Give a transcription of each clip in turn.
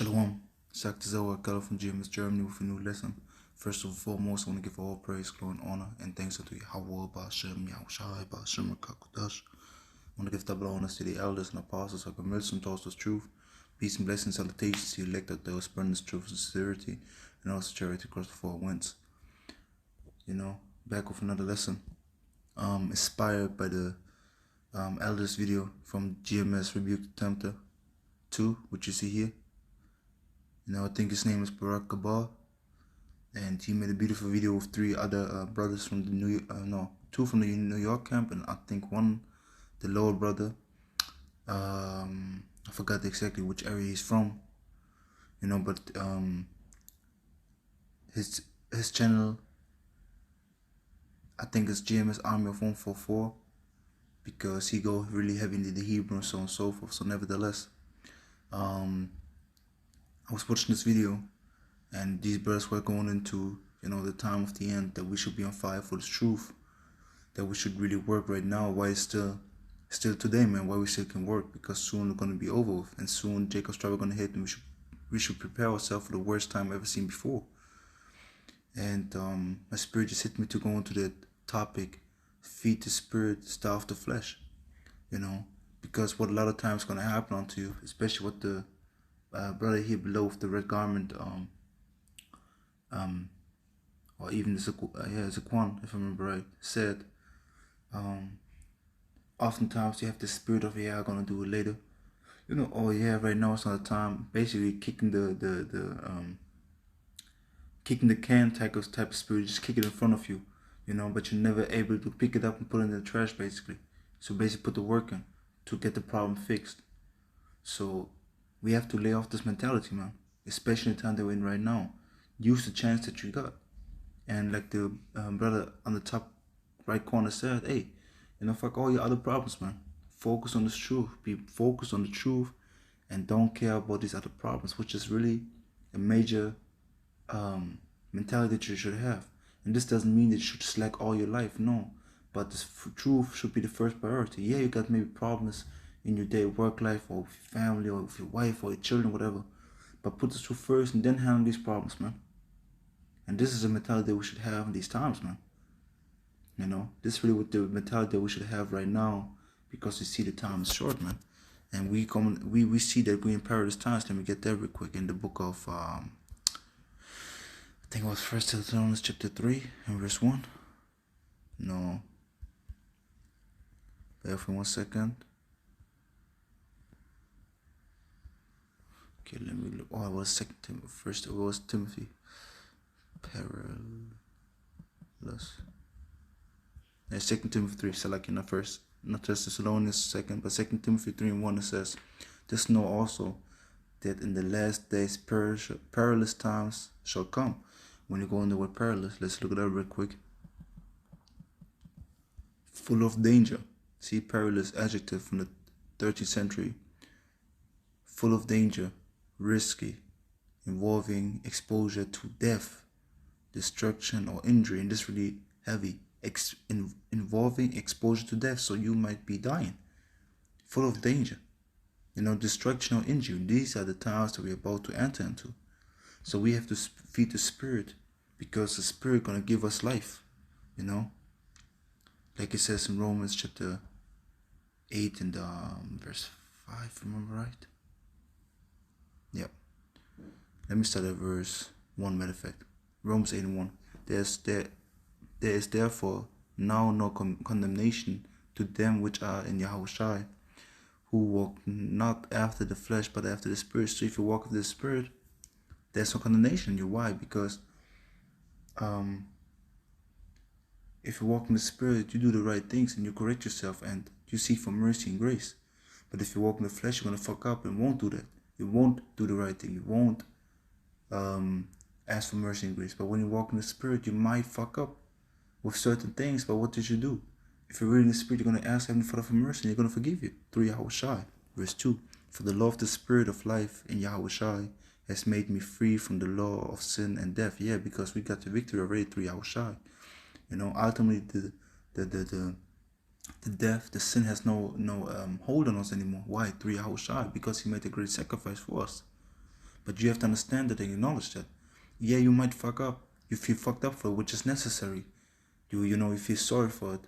Shalom. Saktazawa Kala from GMS Germany with a new lesson. First and foremost, I want to give all praise, glory, and honor and thanks unto Yahweh, Ba'ashem, Yahushai, Ba'ashem, Kakodash. I want to give double honors to the elders and apostles who have and taught us truth. Peace and blessings, salutations to the elect of those spreading this truth and sincerity and also charity across the four winds. Back with another lesson. Inspired by the elders video from GMS Rebuke the Tempter 2, which you see here. I think his name is Barack Kabah, and he made a beautiful video with three other brothers from the two from the New York camp, and I think one, the lower brother. I forgot exactly which area he's from, but his channel, I think it's GMS Army of 144, because he go really heavy into the Hebrew and so on and so forth. So nevertheless, I was watching this video, and these brothers were going into, the time of the end, that we should be on fire for this truth, that we should really work right now, why it's still today, man, why we still can work, because soon it's going to be over with, and soon Jacob's trouble going to hit, and we should prepare ourselves for the worst time ever seen before. And my spirit just hit me to go into the topic, feed the spirit, starve the flesh, because what a lot of times going to happen onto you, especially what the brother here below with the red garment, or even the Zaquan, if I remember right, said, oftentimes you have the spirit of, I'm gonna do it later, right now it's not the time, basically kicking kicking the can type of spirit, just kick it in front of you, but you're never able to pick it up and put it in the trash, basically. So basically put the work in to get the problem fixed. So we have to lay off this mentality, man, especially in the time that we're in right now. Use the chance that you got. And like the brother on the top right corner said, hey, fuck all your other problems, man. Focus on this truth. Be focused on the truth and don't care about these other problems, which is really a major mentality that you should have. And this doesn't mean that you should slack all your life, no. But the truth should be the first priority. Yeah, you got maybe problems in your day, work life, or with your family, or with your wife, or your children, whatever. But put this truth first and then handle these problems, man. And this is a mentality that we should have in these times, man. This is really what the mentality that we should have right now, because we see the time is short, man. And we see that we're in perilous times. Let me get there real quick. In the book of, I think it was 1 Thessalonians chapter 3 and verse 1. No. Bear for 1 second. Okay, let me look. Oh, it was first it was Timothy. Perilous. Yeah, 2 Timothy 3, so like first, not just Thessalonians 2nd, but 2 Timothy 3 and 1, it says, "This know also, that in the last days perilous times shall come." When you go in the word perilous, let's look it up real quick. Full of danger. See, perilous adjective from the 13th century. Full of danger, risky, involving exposure to death, destruction, or injury. And this really heavy, involving exposure to death, so you might be dying. Full of danger, destruction or injury. These are the times that we're about to enter into. So we have to feed the spirit, because the spirit gonna give us life, like it says in Romans chapter 8 and verse 5, remember right? Yep. Let me start at verse 1, matter of fact. Romans 8 and 1. There is therefore now no condemnation to them which are in Yahushai, who walk not after the flesh, but after the spirit. So if you walk after the spirit, there's no condemnation in you. Why? Because if you walk in the spirit, you do the right things and you correct yourself and you seek for mercy and grace. But if you walk in the flesh, you're going to fuck up and won't do that. You won't do the right thing. You won't ask for mercy and grace. But when you walk in the spirit, you might fuck up with certain things. But what did you do? If you're really in the spirit, you're going to ask Heavenly Father for mercy and you're going to forgive you. Through Yahushai. Verse 2. For the law of the spirit of life in Yahushai has made me free from the law of sin and death. Yeah, because we got the victory already through Yahushai. Ultimately the death, the sin has no hold on us anymore. Why? Through Yahushai, because he made a great sacrifice for us. But you have to understand that and acknowledge that. Yeah, you might fuck up. You feel fucked up for it, which is necessary. You feel sorry for it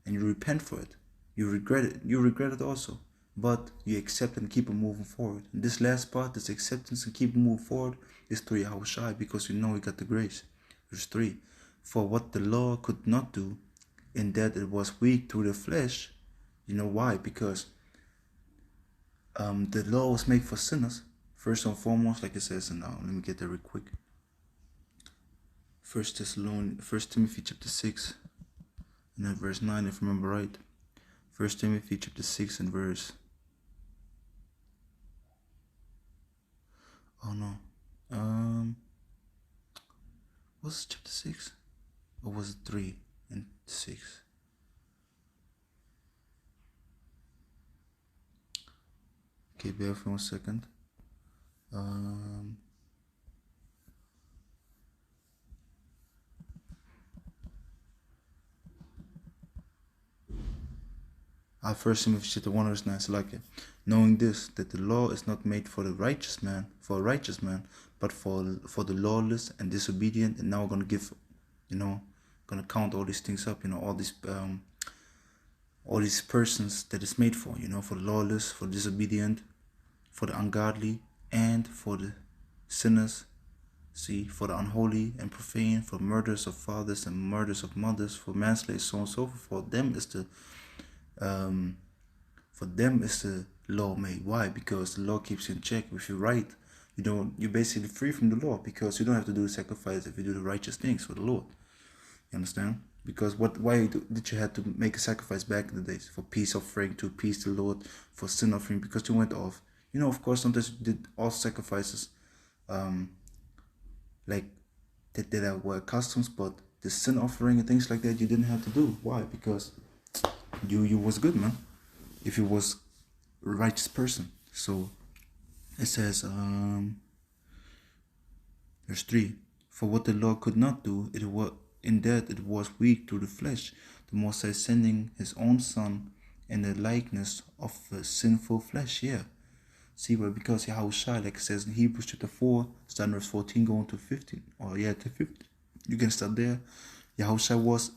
and you repent for it. You regret it. You regret it also. But you accept and keep on moving forward. And this last part, this acceptance and keep moving forward, is through Yahweh because you know you got the grace. Verse 3. For what the law could not do, in that it was weak through the flesh. You know why? Because the law was made for sinners. First and foremost, like it says, and let me get there real quick. First Timothy chapter 6, and then verse 9, if I remember right. First Timothy chapter 6 and verse... Oh no. Was it chapter 6? Or was it 3 and 6? Okay, bear with me 1 second. First Timothy chapter 1 verse 9, so like it. Knowing this, that the law is not made for a righteous man, but for the lawless and disobedient. And now we're gonna give, gonna count all these things up, all these persons that it's made for, for the lawless, for the disobedient, for the ungodly, and for the sinners. See, for the unholy and profane, for murders of fathers and murders of mothers, for manslaughter, so on and so forth. For them is the law made. Why? Because the law keeps you in check. If you're right, you're basically free from the law, because you don't have to do the sacrifice if you do the righteous things for the Lord. You understand? Because why did you have to make a sacrifice back in the days? For peace offering, to appease the Lord, for sin offering, because you went off. Of course, sometimes you did all sacrifices, like that were customs, but the sin offering and things like that you didn't have to do. Why? Because you was good, man. If you was a righteous person. So it says, verse 3, for what the law could not do, it was weak through the flesh, the Most High sending his own Son in the likeness of a sinful flesh. Yeah. See, but because Yahushua, like it says in Hebrews chapter 4, starting verse 14, going to 15, to 15. You can start there. Yahushua was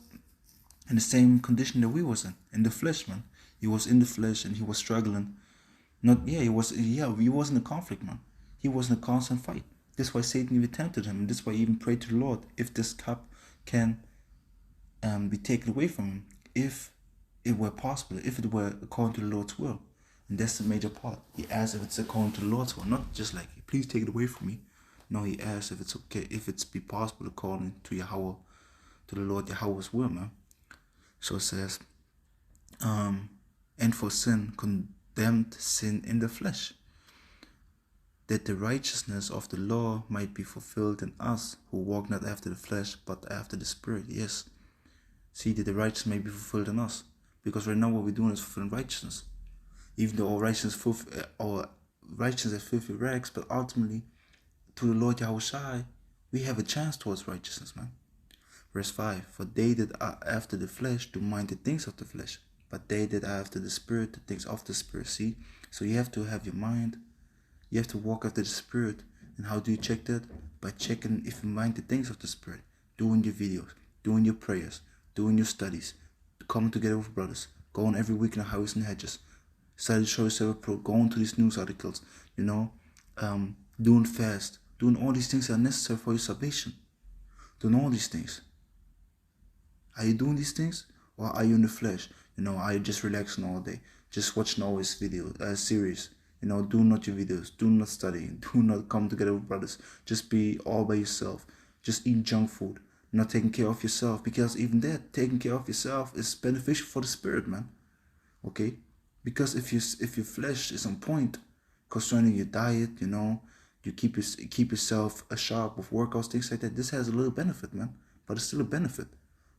in the same condition that we was in the flesh, man. He was in the flesh and he was struggling. He was in a conflict, man. He was in a constant fight. That's why Satan even tempted him, and that's why he even prayed to the Lord, if this cup can be taken away from him, if it were possible, if it were according to the Lord's will. And that's the major part. He asked if it's according to the Lord's will, not just like, please take it away from me. No, he asked if it's okay, if it's be possible according to Yahweh, to the Lord Yahweh's will, man. So it says, and for sin, condemned sin in the flesh, that the righteousness of the law might be fulfilled in us, who walk not after the flesh, but after the Spirit. Yes. See, that the righteousness may be fulfilled in us. Because right now what we're doing is fulfilling righteousness. Even though our righteousness is filthy rags, but ultimately, through the Lord Yahushua, we have a chance towards righteousness, man. Verse 5, for they that are after the flesh do mind the things of the flesh, but they that are after the Spirit, the things of the Spirit. See, so you have to have your mind, you have to walk after the Spirit. And how do you check that? By checking if you mind the things of the Spirit, doing your videos, doing your prayers, doing your studies, coming together with brothers, going every week in the highways and hedges, study show yourself pro, going to these news articles, doing fast, doing all these things that are necessary for your salvation. Doing all these things. Are you doing these things, or are you in the flesh? Are you just relaxing all day, just watching all these series? Do not your videos, do not study, do not come together with brothers. Just be all by yourself. Just eat junk food, not taking care of yourself, because even that, taking care of yourself is beneficial for the spirit, man. Okay, because if your flesh is on point concerning your diet, you keep yourself sharp with workouts, things like that. This has a little benefit, man, but it's still a benefit.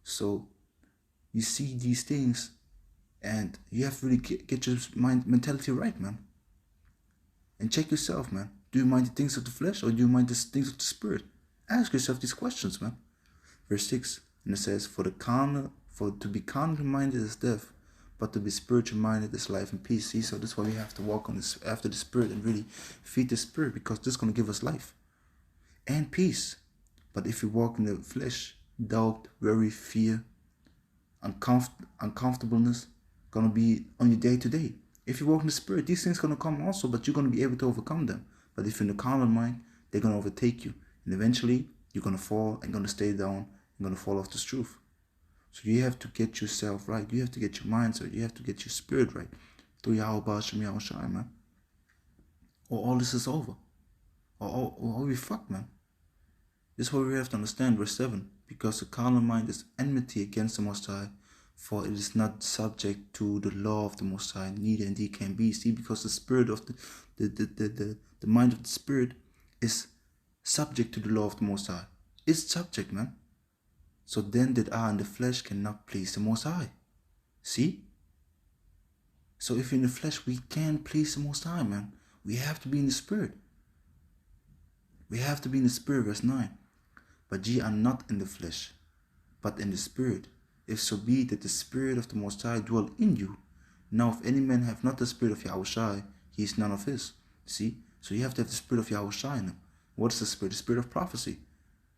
So you see these things, and you have to really get your mentality right, man. And check yourself, man. Do you mind the things of the flesh, or do you mind the things of the spirit? Ask yourself these questions, man. Verse 6, and it says, for to be carnally minded is death, but to be spiritual minded is life and peace. See, so that's why we have to walk on this after the Spirit and really feed the Spirit, because this is going to give us life and peace. But if you walk in the flesh, doubt, worry, fear, uncomfortableness going to be on your day to day. If you walk in the Spirit, these things going to come also, but you're going to be able to overcome them. But if you're in the carnal mind, they're going to overtake you, and eventually you're going to fall and going to stay down and going to fall off this truth. So you have to get yourself right. You have to get your mindset. You have to get your spirit right through Yahweh Basham Yahweh, man. Or all this is over. Or we fuck, man. This is what we have to understand, verse 7. Because the carnal mind is enmity against the Most High, for it is not subject to the law of the Most High, neither indeed can be. See, because the spirit of the mind of the Spirit is subject to the law of the Most High. It's subject, man. So then that I in the flesh cannot please the Most High. See? So if in the flesh we can't please the Most High, man. We have to be in the Spirit. We have to be in the Spirit, verse 9. But ye are not in the flesh, but in the Spirit. If so be that the Spirit of the Most High dwell in you. Now if any man have not the Spirit of Yahushai, he is none of his. See? So you have to have the Spirit of Yahushai in him. What is the Spirit? The Spirit of prophecy.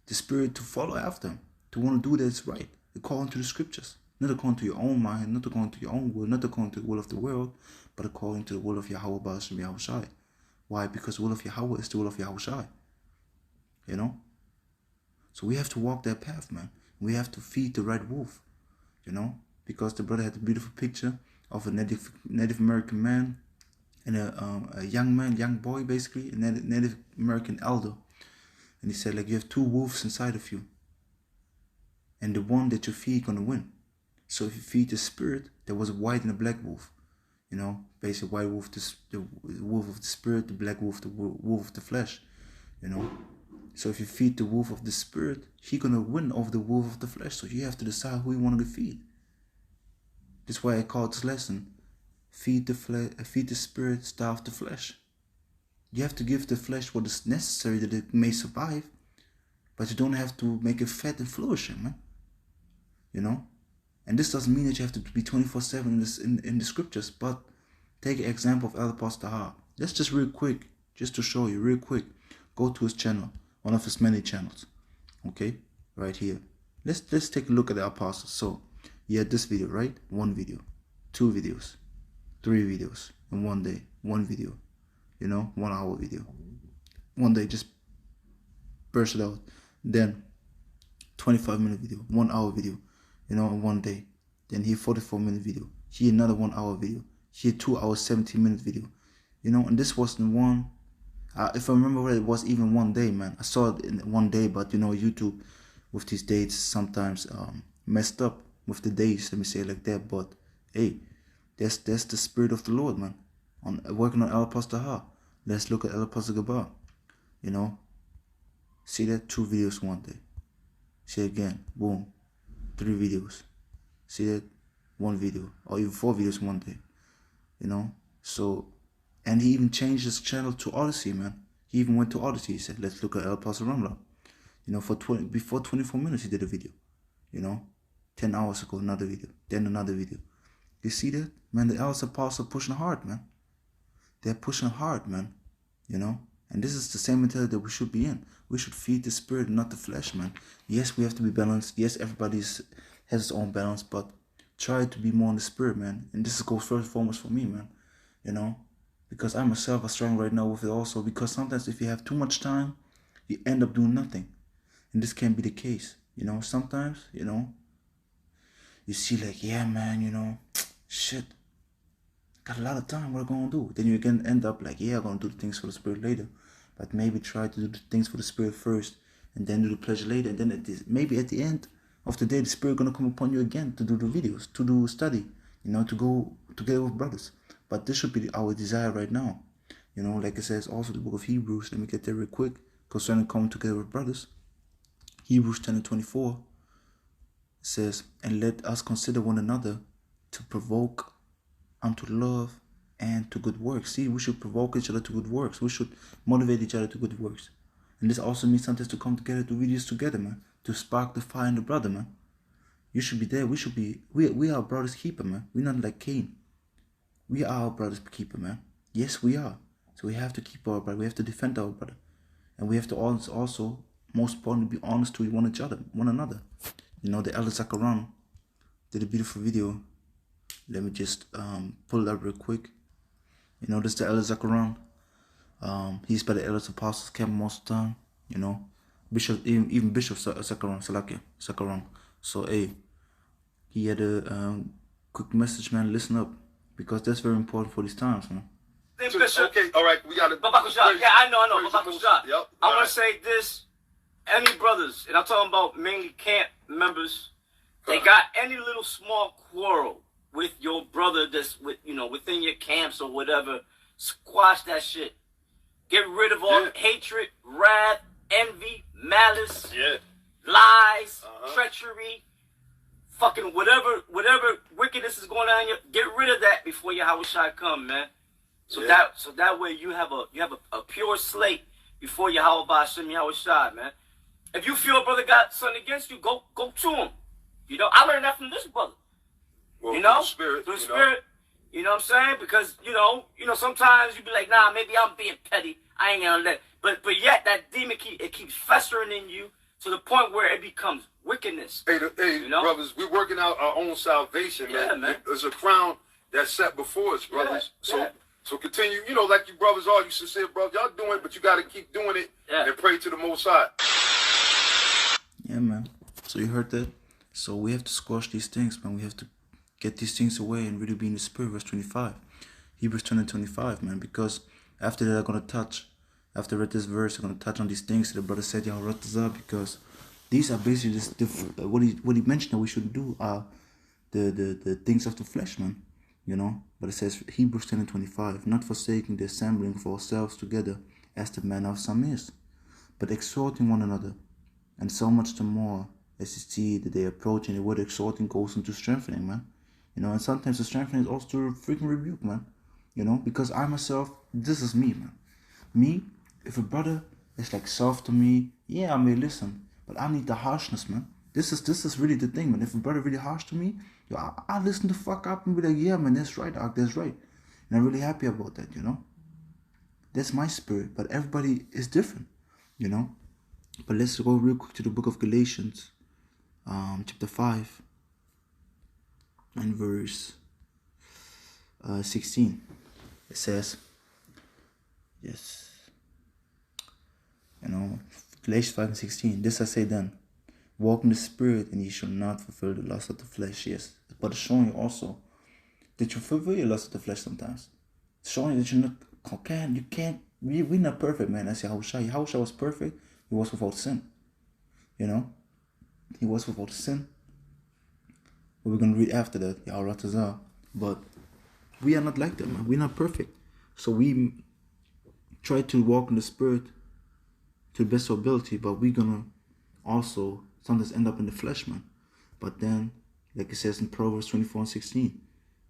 The Spirit to follow after him. To want to do that is right, according to the scriptures. Not according to your own mind, not according to your own will, not according to the will of the world, but according to the will of Yahweh Ba'ashem Yahushai. Why? Because the will of Yahweh is the will of Yahushai. You know? So we have to walk that path, man. We have to feed the right wolf. You know? Because the brother had a beautiful picture of a Native American man and a young boy basically, a Native American elder. And he said, like, you have two wolves inside of you. And the one that you feed gonna win. So if you feed the Spirit, there was a white and a black wolf. You know, basically white wolf, the wolf of the Spirit, the black wolf, the wolf of the flesh. You know. So if you feed the wolf of the Spirit, he gonna win over the wolf of the flesh. So you have to decide who you want to feed. That's why I call this lesson, feed the Spirit, starve the flesh. You have to give the flesh what is necessary that it may survive, but you don't have to make it fat and flourishing, man. You know? And this doesn't mean that you have to be 24/7 in the scriptures, but take an example of Elder Pastor Ha. Let's just real quick, just to show you real quick, go to his channel, one of his many channels. Okay? Right here. Let's take a look at the apostles. So, you had this video, right? One video, 2 videos, 3 videos in one day, 1 video, you know, 1 hour video. One day, just burst it out. Then 25-minute video, 1 hour video, you know, in one day. Then here 44-minute video. Here another 1 hour video. Here 2 hours 17-minute video. You know, and this wasn't one. If I remember right, it was even one day, man. I saw it in one day, but you know, YouTube with these dates sometimes messed up with the days. Let me say it like that. But hey, that's the Spirit of the Lord, man. On working on El Pastor Ha. Let's look at El Pastor Gabar. You know, see that 2 videos one day. See again, boom, 3 videos. See that 1 video, or even 4 videos one day. You know, so, and he even changed his channel to Odyssey, man. He even went to Odyssey. He said, let's look at El Pastor Ramla. You know, before 24 minutes he did a video. You know, 10 hours ago another video, then another video. You see that, man? The Elder Apostle pushing hard, man. They're pushing hard, man. You know. And this is the same mentality that we should be in. We should feed the Spirit, not the flesh, man. Yes, we have to be balanced. Yes, everybody has his own balance, but try to be more in the Spirit, man. And this goes first and foremost for me, man. You know, because I myself are struggling right now with it also. Because sometimes if you have too much time, you end up doing nothing. And this can't be the case. You know, sometimes, you know, you see like, yeah, man, you know, shit. Got a lot of time, what am I going to do? Then you can end up like, yeah, I'm going to do the things for the Spirit later. But maybe try to do the things for the Spirit first, and then do the pleasure later. And then maybe at the end of the day, the Spirit going to come upon you again to do the videos, to do study, you know, to go together with brothers. But this should be our desire right now. You know, like it says also the book of Hebrews. Let me get there real quick. Concerning coming together with brothers. Hebrews 10:24 says, and let us consider one another to provoke unto love and to good works. See, we should provoke each other to good works. We should motivate each other to good works. And this also means sometimes to come together, to videos together, man. To spark the fire in the brother, man. You should be there. We should be. We are our brother's keeper, man. We're not like Cain. We are our brother's keeper, man. Yes, we are. So we have to keep our brother. We have to defend our brother, and we have to also, most importantly, be honest to one another. You know, the elder Zakaran did a beautiful video. Let me just pull it up real quick. You know, this is the elder Zakaran. He's by the elders apostles camp most of the time. You know, Bishop, even Bishop Zakaran. So, hey, he had a quick message, man. Listen up, because that's very important for these times, man. Bishop. Okay, all right, we got it. Yeah, I know. Yep. I want to say this. Any brothers, and I'm talking about mainly camp members, they got any little small quarrel with your brother that's within your camps or whatever, squash that shit. Get rid of all hatred, wrath, envy, malice, lies, treachery, fucking whatever wickedness is going on. Get rid of that before Yahushua come, man. So that way you have a pure slate before Yahweh Hashem Yahushua, man. If you feel a brother got something against you, go to him. You know, I learned that from this brother. Well, you know, through the spirit. You know what I'm saying? Because you know, sometimes you be like, nah, maybe I'm being petty. I ain't gonna let. But yet that demon keeps festering in you to the point where it becomes wickedness. Hey, you know? brothers, we're working out our own salvation, man. Man. There's a crown that's set before us, brothers. Yeah. So continue, you know, like you brothers are. You sincere brothers, y'all doing it, but you got to keep doing it and pray to the Most High. Yeah, man. So you heard that? So we have to squash these things, man. We have to get these things away and really be in the spirit. Verse 25. Hebrews 10:25, man. Because after that, after I read this verse, I'm going to touch on these things that the brother said, because these are basically just what he mentioned that we shouldn't do are the things of the flesh, man. You know, but it says Hebrews 10:25, not forsaking the assembling of ourselves together as the manner of some is, but exhorting one another, and so much the more as you see that they approach, and the word exhorting goes into strengthening, man. You know, and sometimes the strengthening is also to freaking rebuke, man. You know, because I myself, this is me, man. Me, if a brother is like soft to me, yeah, I may listen, but I need the harshness, man. This is really the thing, man. If a brother really harsh to me, yo, I listen the fuck up and be like, yeah, man, that's right, Ark, that's right. And I'm really happy about that, you know. That's my spirit, but everybody is different, you know. But let's go real quick to the book of Galatians, chapter 5, and verse 16. It says, yes, you know, Galatians 5:16. This I say then, walk in the spirit, and ye shall not fulfill the lust of the flesh. Yes, but it's showing you also that you fulfill your lust of the flesh sometimes. It's showing you that you can't. We're not perfect, man. That's Yahushua. Yahushua was perfect. He was without sin. You know, he was without sin. But we're gonna read after that, Yahushua. But we are not like that, man. We're not perfect. So we try to walk in the spirit to the best of ability, but we're gonna also sometimes end up in the flesh, man. But then, like it says in Proverbs 24:16,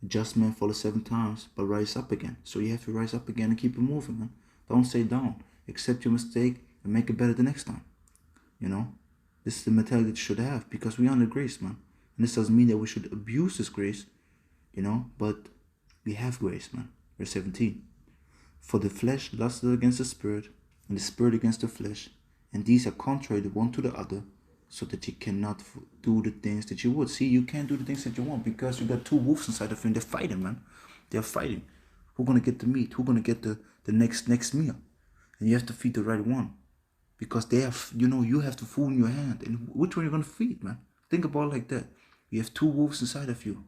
a just man falls 7 times, but rise up again. So you have to rise up again and keep it moving, man. Don't stay down. Accept your mistake and make it better the next time. You know, this is the mentality that you should have, because we are under grace, man. And this doesn't mean that we should abuse this grace, you know, but we have grace, man. Verse 17. For the flesh lusts against the spirit, and the spirit against the flesh, and these are contrary the one to the other, so that you cannot do the things that you would. See, you can't do the things that you want because you got 2 wolves inside of you, and they're fighting, man. They're fighting. Who's gonna get the meat? Who's gonna get the next meal? And you have to feed the right one, because they have, you have the food in your hand, and which one you're gonna feed, man? Think about it like that. You have 2 wolves inside of you,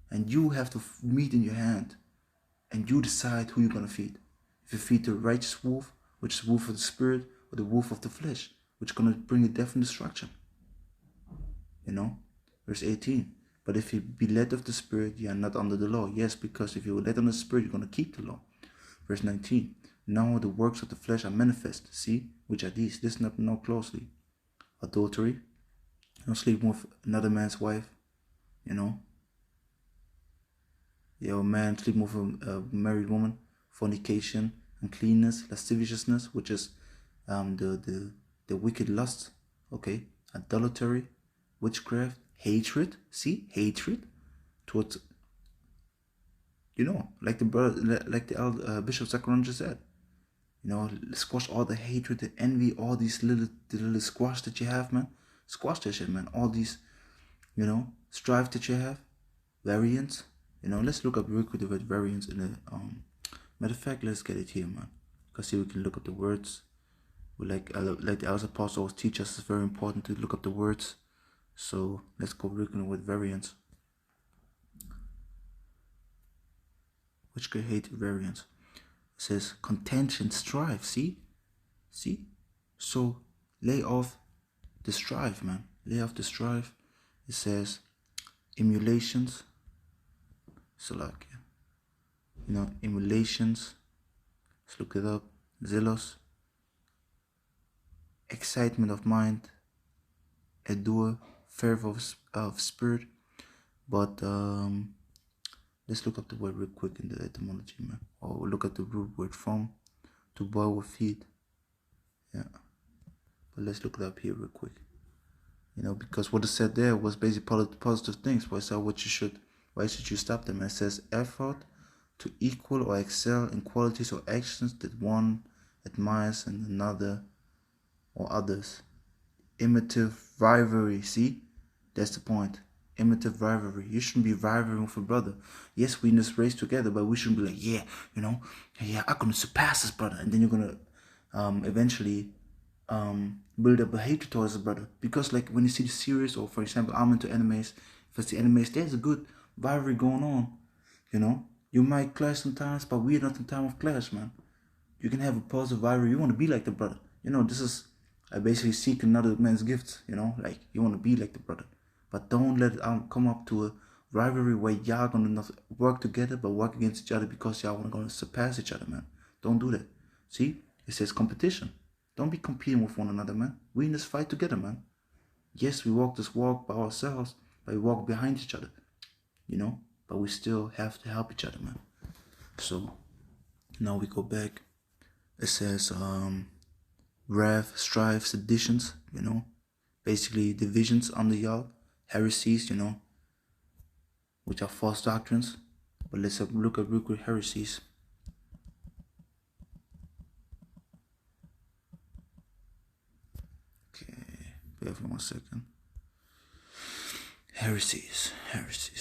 and you have the meat in your hand, and you decide who you're gonna feed. If you feed the righteous wolf, which is the wolf of the spirit, or the wolf of the flesh, which is gonna bring you death and destruction. You know, verse 18. But if you be led of the spirit, you are not under the law. Yes, because if you are led under the spirit, you're gonna keep the law. Verse 19. Now the works of the flesh are manifest. See, which are these? Listen up now closely. Adultery, sleeping with another man's wife, you know. A man sleeping with a married woman, fornication, uncleanness, lasciviousness, which is the wicked lust, okay, adultery, witchcraft, hatred. See, hatred towards, you know, like the brother, like the elder, Bishop Zachariah just said. You know, squash all the hatred, the envy, all these the little squash that you have, man. Squash that shit, man. All these, you know, strife that you have, variance. You know, let's look up real quick the word variance in the matter of fact, let's get it here, man. Because here we can look up the words. We like the elder apostle always teach us, it's very important to look up the words. So let's go real quick with variance. Which could hate variance. It says contention, strife. See? So lay off the strife, man. Lay off the strife. It says emulations. So like, you know, emulations. Let's look it up. Zealous. Excitement of mind. Ardor. Fervor of spirit. But let's look up the word real quick in the etymology, man. Or look at the root word from, to boil or feed. Yeah. But let's look it up here real quick. You know, because what is said there was basically positive things. But I said why should you stop them? And it says effort to equal or excel in qualities or actions that one admires in another or others. Imitative rivalry, see? That's the point. Imitative rivalry. You shouldn't be rivaling with a brother. Yes, we in this race together, but we shouldn't be like, yeah, you know, yeah, I'm gonna surpass this brother, and then you're gonna eventually build up a hatred towards the brother. Because like when you see the series, or for example, I'm into animes. If it's the animes, there's a good rivalry going on. You know, you might clash sometimes, but we're not in time of clash, man. You can have a positive rivalry. You want to be like the brother. You know, this is I basically seek another man's gifts. You know, like you want to be like the brother. But don't let it come up to a rivalry where y'all gonna not work together but work against each other because y'all gonna surpass each other, man. Don't do that. See? It says competition. Don't be competing with one another, man. We in this fight together, man. Yes, we walk this walk by ourselves, but we walk behind each other. You know? But we still have to help each other, man. So now we go back. It says wrath, strife, seditions, you know. Basically divisions under y'all. Heresies, you know, which are false doctrines. But let's look at real quick heresies. Okay, bear with me 1 second. Heresies.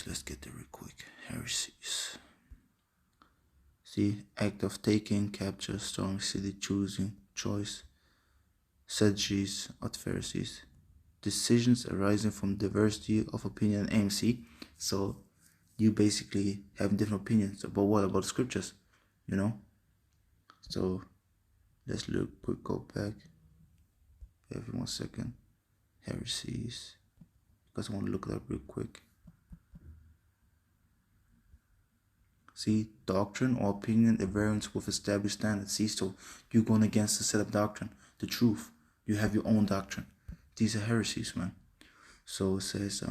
Let's get there real quick. Heresies. See, act of taking, capture, storming city, choosing, choice, Sadducees, or Pharisees. Decisions arising from diversity of opinion and aim. See, so you basically have different opinions about what about scriptures, you know. So let's look quick. Go back. Every 1 second. Heresies, because I want to look it up real quick. See, doctrine or opinion at variance with established standards. See, so you're going against the set of doctrine, the truth. You have your own doctrine. These are heresies, man. So it says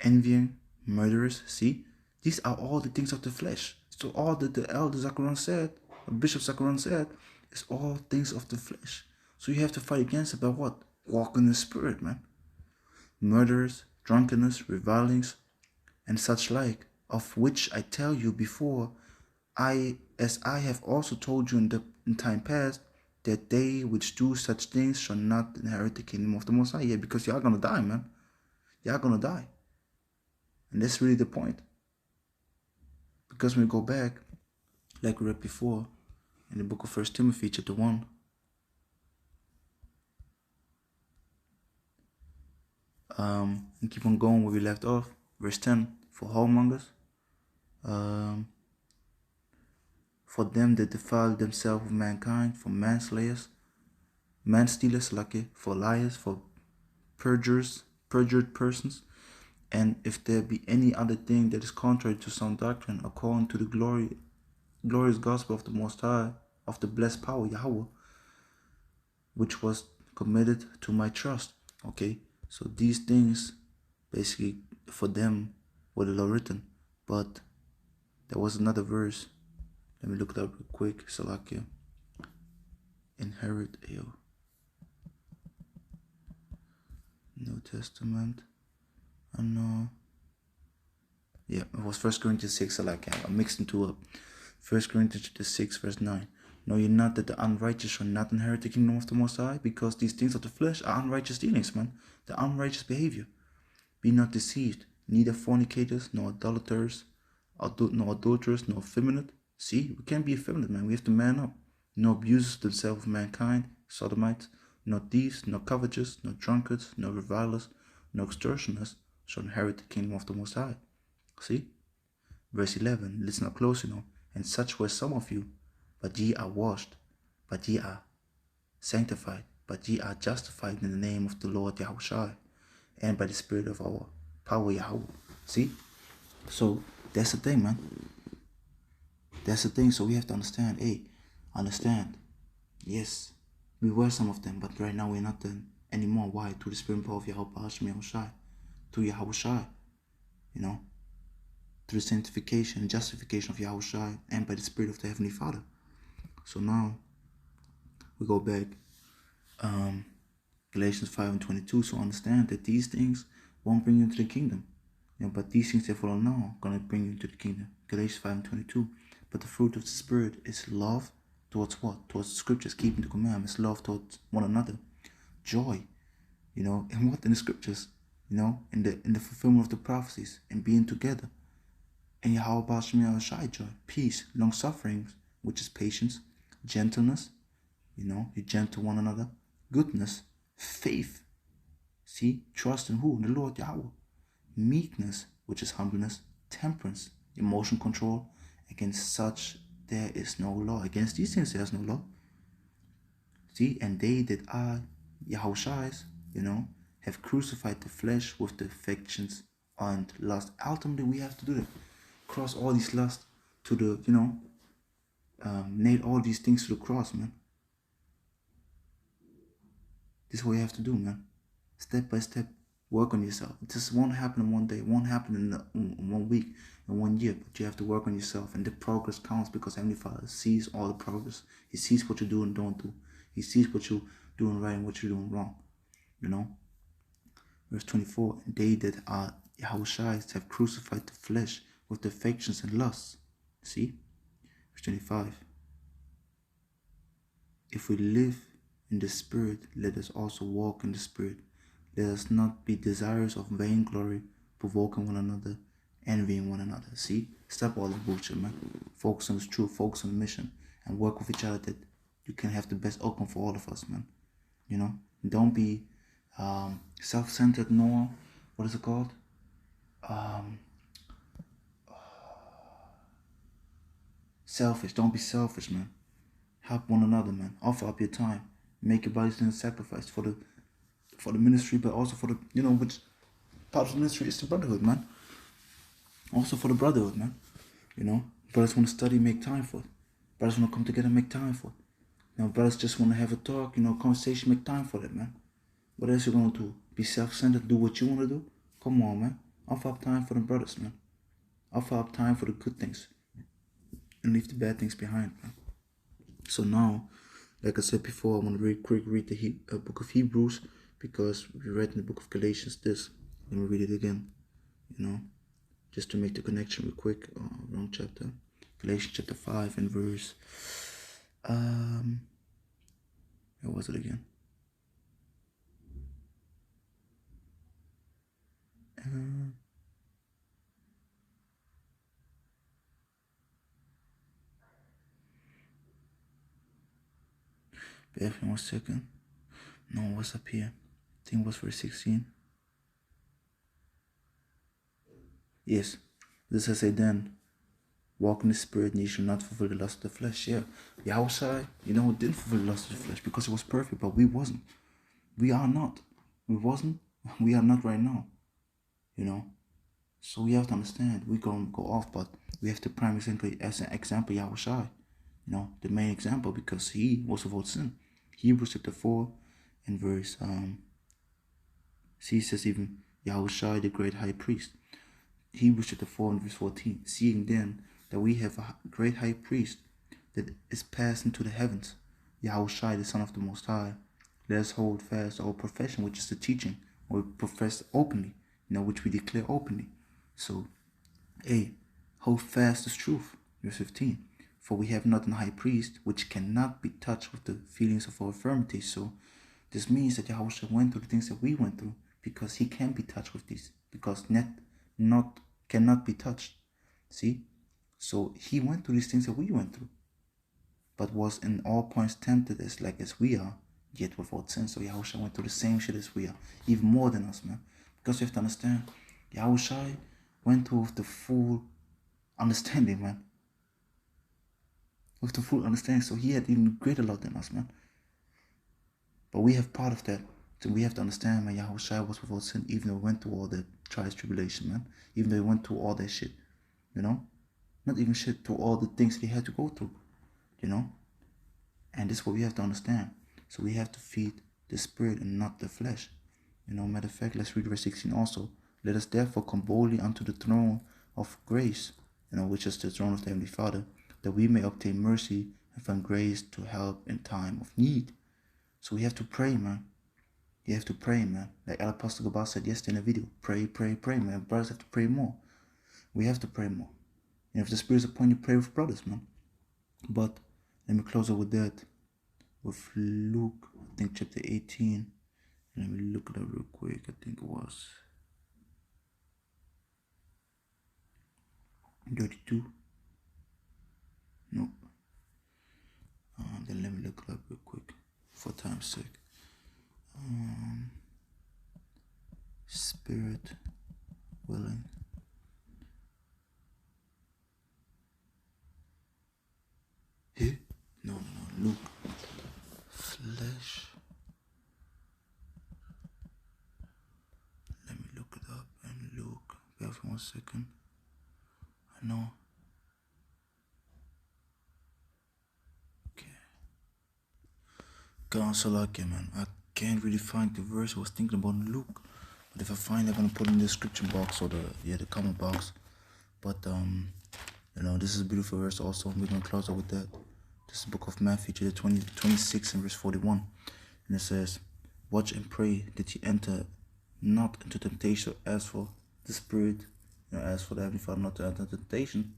envying, murderers. See, these are all the things of the flesh. So all that the elder Zachariah said, or Bishop Zachariah said, is all things of the flesh. So you have to fight against it by what? Walk in the spirit, man. Murderers, drunkenness, revilings, and such like, of which I tell you before, as I have also told you in time past, that they which do such things shall not inherit the kingdom of the Most High. Yeah, because y'all gonna die, man. Y'all gonna die. And that's really the point. Because when we go back, like we read before, in the book of 1 Timothy chapter 1, and keep on going where we left off, verse 10, for whoremongers, for them that defile themselves with mankind, for manslayers, manstealers, for liars, for perjured persons, and if there be any other thing that is contrary to some doctrine, according to the glorious gospel of the Most High, of the blessed power Yahweh, which was committed to my trust. Okay, so these things, basically, for them were the law written. But there was another verse. Let me look it up real quick. Salakia. Inherit, New Testament. Yeah, it was 1 Corinthians 6. I mixed into up. 1 Corinthians 6 verse 9. Know ye not that the unrighteous shall not inherit the kingdom of the Most High? Because these things of the flesh are unrighteous dealings, man. The unrighteous behavior. Be not deceived, neither fornicators, nor idolaters, nor adulterers, nor effeminate. See, we can't be effeminate, man. We have to man up. Nor abusers themselves of mankind, sodomites, nor thieves, nor covetous, nor drunkards, nor revilers, nor extortioners shall inherit the kingdom of the Most High. See? Verse 11, listen up close, and such were some of you, but ye are washed, but ye are sanctified, but ye are justified in the name of the Lord Yahushua, and by the Spirit of our power Yahweh. See? So that's the thing, man. That's the thing. So we have to understand. Understand. Yes, we were some of them, but right now we're not them anymore. Why? Through the Spirit and power of Yahushua, through Yahushua, through the sanctification and justification of Yahushua, and by the Spirit of the Heavenly Father. So now we go back. Galatians 5:22. So understand that these things won't bring you into the kingdom. But these things that follow now are going to bring you into the kingdom. Galatians 5:22. But the fruit of the Spirit is love towards what? Towards the scriptures, keeping the commandments, love towards one another, joy, and what in the scriptures, in the fulfillment of the prophecies, and being together. And Yahweh Shai joy, peace, long sufferings, which is patience, gentleness, you're gentle to one another, goodness, faith, see, trust in who? The Lord Yahweh, meekness, which is humbleness, temperance, emotion control. Against such there is no law. Against these things there is no law. See, and they that are Yahushua's, have crucified the flesh with the affections and lust. Ultimately, we have to do that. Cross all these lusts to the, nail all these things to the cross, man. This is what you have to do, man. Step by step, work on yourself. This won't happen in one day. It won't happen in 1 week, in 1 year. But you have to work on yourself, and the progress counts because Heavenly Father sees all the progress. He sees what you do and don't do. He sees what you're doing right and what you're doing wrong. Verse 24. And they that are Yahushua's have crucified the flesh with the affections and lusts. See? Verse 25. If we live in the Spirit, let us also walk in the Spirit. Let us not be desirous of vainglory, provoking one another, envying one another. See? Stop all the bullshit, man. Focus on the truth, focus on the mission, and work with each other that you can have the best outcome for all of us, man. Don't be self-centered, nor, what is it called? Selfish. Don't be selfish, man. Help one another, man. Offer up your time. Make your bodies a sacrifice for the ministry, but also for the, which part of the ministry is the brotherhood, man. Also for the brotherhood, man. Brothers want to study, make time for it. Brothers want to come together, make time for it. Brothers just want to have a talk, conversation, make time for it, man. What else you going to do? Be self-centered, do what you want to do? Come on, man. Offer up time for the brothers, man. Offer up time for the good things. And leave the bad things behind, man. So now, like I said before, I want to read the book of Hebrews, because we read in the book of Galatians this. Let me read it again, just to make the connection real quick. Wrong chapter. Galatians chapter 5 and verse, where was it again? Bear with me 1 second. No, what's up here? I think it was verse 16. Yes. This I say then, walk in the Spirit, and ye shall not fulfill the lust of the flesh. Yeah. Yahushua, didn't fulfill the lust of the flesh because it was perfect, but we wasn't. We are not. We wasn't. We are not right now. So we have to understand, we're going to go off, but we have to prime example as an example Yahushua. The main example, because he was without sin. Hebrews chapter 4 and verse, see, it says even Yahushua, the great high priest. Hebrews chapter 4 and verse 14. Seeing then that we have a great high priest that is passed into the heavens, Yahushua, the Son of the Most High, let us hold fast our profession, which is the teaching, or we profess openly, which we declare openly. So, A, hold fast this truth. Verse 15. For we have not an high priest which cannot be touched with the feelings of our infirmities. So this means that Yahushua went through the things that we went through because he can be touched with these, because cannot be touched. See? So he went through these things that we went through, but was in all points tempted as we are, yet without sin. So Yahushua went through the same shit as we are, even more than us, man. Because you have to understand, Yahushua went through with the full understanding, man. With the full understanding, so he had even greater love than us, man. But we have part of that. So we have to understand, man, Yahushua was without sin, even though he went through all the trials, tribulation, man. Even though he went through all that shit, Not even shit, through all the things that he had to go through, And this is what we have to understand. So we have to feed the spirit and not the flesh. Matter of fact, let's read verse 16 also. Let us therefore come boldly unto the throne of grace, which is the throne of the Heavenly Father, that we may obtain mercy and find grace to help in time of need. So we have to pray, man. You have to pray, man. Like El Apostle Gabal said yesterday in the video. Pray, pray, pray, man. Brothers have to pray more. We have to pray more. If the Spirit's upon you, pray with brothers, man. But let me close up with that. With Luke, I think chapter 18. Let me look it up real quick. I think it was 32. Nope. Then let me look it up real quick for time's sake. Spirit willing. Here? No. Luke. Flesh. Let me look it up and Luke. Bear for 1 second. I know. God, so lucky, man. I can't really find the verse I was thinking about in Luke, but if I find it, I'm gonna put it in the description box or the comment box. But this is a beautiful verse also. We're gonna close out with that. This is the book of Matthew, chapter 26 and verse 41, and it says, "Watch and pray that ye enter not into temptation." As for the spirit, as for the Heavenly Father, not to enter temptation.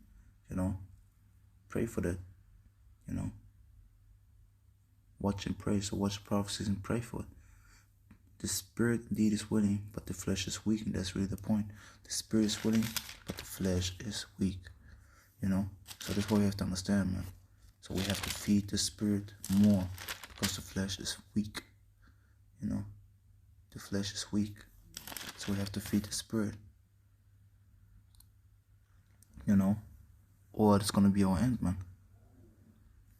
Pray for that. Watch and pray. So watch the prophecies and pray for it. The spirit indeed is willing, but the flesh is weak, and that's really the point. The spirit is willing, but the flesh is weak. So that's what we have to understand, man. So we have to feed the spirit more, because the flesh is weak. The flesh is weak. So we have to feed the spirit. Or it's gonna be our end, man.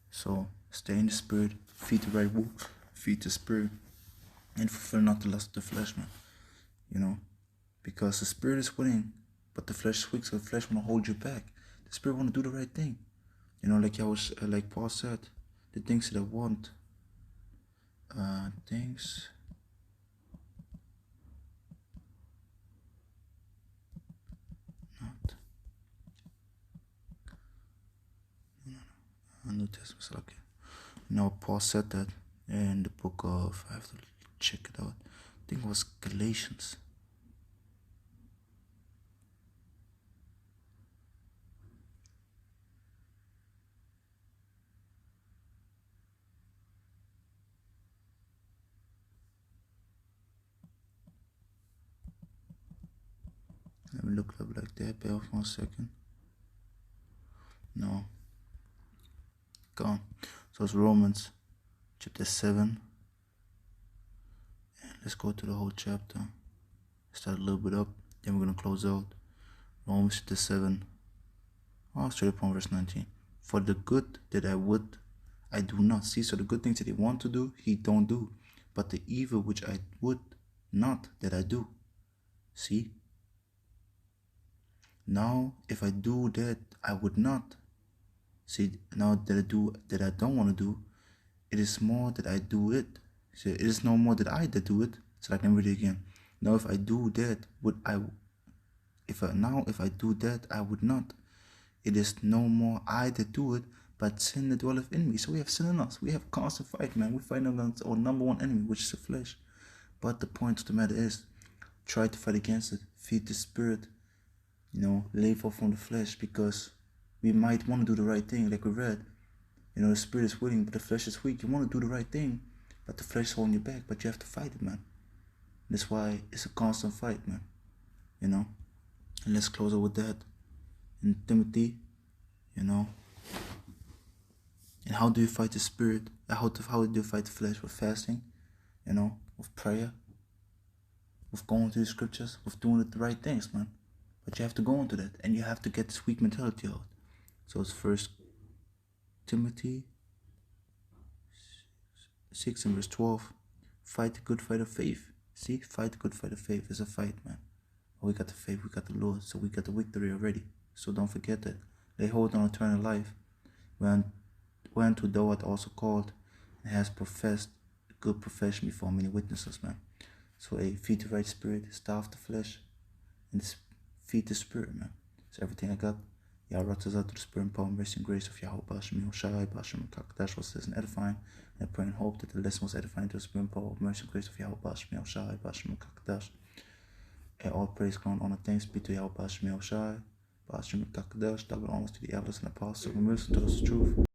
So stay in the spirit, feed the right wolf, feed the spirit, and fulfill not the lust of the flesh, man. Because the spirit is willing, but the flesh is weak, so the flesh wanna hold you back. The spirit wanna do the right thing. Like Paul said, the things that I want, things. Not. New Testament, okay. Paul said that in the book of, I have to check it out. I think it was Galatians. Let me look it up like that. Bear with 1 second. No. Gone. So it's Romans chapter 7. And let's go to the whole chapter. Start a little bit up. Then we're going to close out. Romans chapter 7. Straight upon verse 19. For the good that I would, I do not. See, so the good things that he want to do, he don't do. But the evil which I would not, that I do. See? Now, if I do that I would not, see, now that I do that I don't want to do, it is more that I do it. See, it is no more that I that do it. So I can read it again. Now, if I do that, if I do that I would not, it is no more I that do it, but sin that dwelleth in me. So we have sin in us. We have constant fight, man. We fight against our number one enemy, which is the flesh. But the point of the matter is, try to fight against it. feed the spirit, lay off from the flesh, because we might want to do the right thing, like we read. The spirit is willing, but the flesh is weak. You want to do the right thing, but the flesh is holding you back, but you have to fight it, man. That's why it's a constant fight, man. And let's close out with that. In Timothy, and how do you fight the spirit? How do you fight the flesh? With fasting, with prayer, with going to the scriptures, with doing the right things, man. But you have to go into that, and you have to get this weak mentality out. So it's 1 Timothy 6 and verse 12. Fight the good fight of faith. See, fight the good fight of faith. It's a fight, man. We got the faith, we got the Lord, so we got the victory already. So don't forget that. Lay hold on eternal life. Whereunto thou art also called, and has professed a good profession before many witnesses, man. So feed the right spirit, starve the flesh, and feed the spirit, man. That's everything I got. Y'all brought us out to the spirit and power and mercy and grace of Yahweh Basham Yoshai, Basham Kakadash was this and edifying. And I pray and hope that the lesson was edifying to the spirit and power of mercy and grace of Yahweh Basham Yoshai, Basham Kakadash. And all praise, glory, and honor, thanks be to Yahweh Basham Yoshai, Basham Kakadash, double honors to the elders and apostles, and mercy to us the truth.